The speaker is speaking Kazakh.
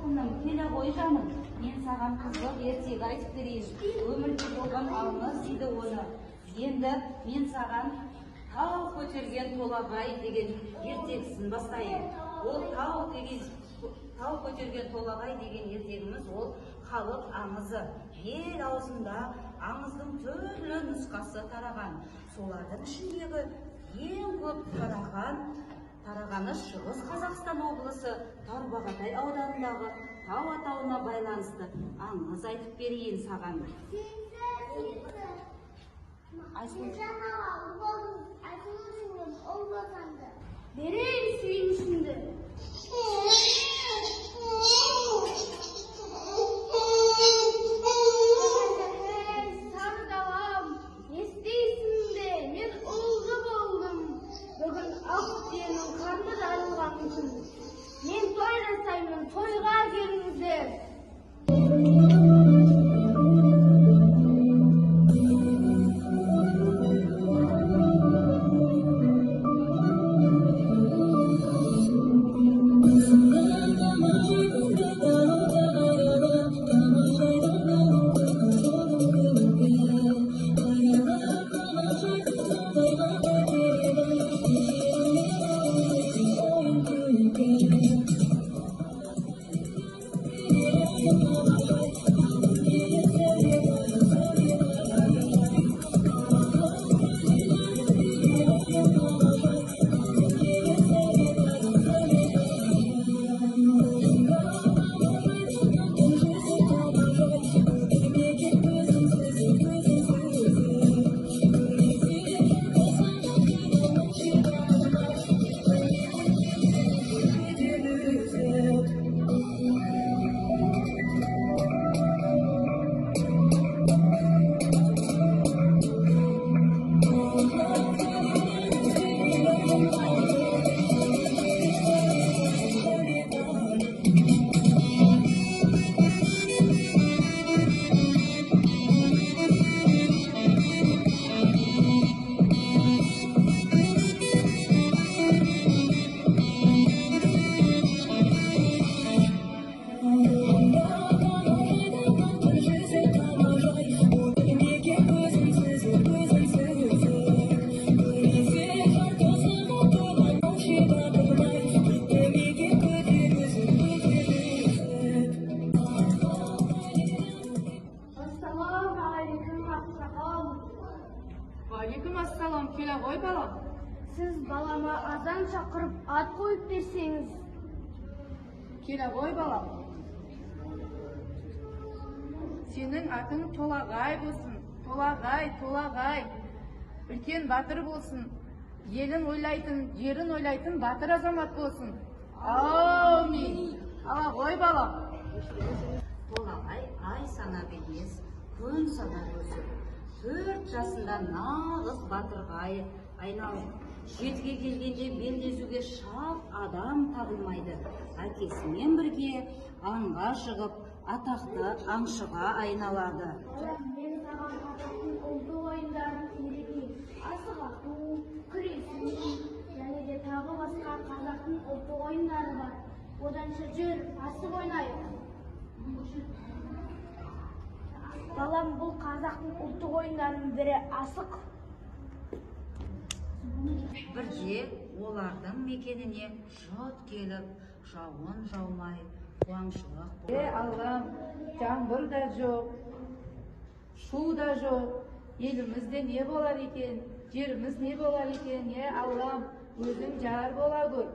алтыным, келе ғой жаным. Мен саған қызық ертегі айтып берейін. Өмірде болған аңыз дейді оны. Енді мен саған тау көтерген толағай деген ертегісін бастайын. Ол тау көтерген толағай деген ертегіміз ол халық аңызы. Ел аузында аңыздың түрлі нұсқасы тараған. Солардың ішіндегі ең көп тарағаны Шығыс Қазақстан облысы Тарбағатай ауданындағы тау атауына байланысты аңыз айтып берейін саған. Берейін сүйінішімді. Сары далам, естейсің бе, мен ұлды болдым. Бүгін ақ түйенің қарны жарылған күн. Мен той жасаймын, тойға келіңіздер. Алейкум ассалам, келе ғой балам. Сіз балама азан шақырып ат қойып берсеңіз. Келе ғой балам. Сенің атың Толағай болсын. Толағай. Үлкен батыр болсын. Елін ойлайтын, жерін ойлайтын батыр азамат болсын. Аумин. Ала ғой балам. Толағай ай санап емес, күн санап өсіп, 4 жасында нағыз батырға айналып, 7-ге келгенде белдесуге шақ адам табылмайды. Әкесімен бірге аңға шығып, атақты аңшыға айналады. Мен саған қазақтың ұлттық ойындарын үйретейін. Асық ату, күресу, және де тағы басқа қазақтың ұлттық ойындары бар. Оданша жүр, асық ойнайық. Балам, бұл қазақтың ұлттық ойындарының бірі асық. Бірде олардың мекеніне жұт келіп, жауын жаумай, қуаңшылық болды. Аллам, жаңбыр да жоқ, шу да жоқ. Елімізде не болар екен, жеріміз не болар екен, Аллам, өзің жар бола көр.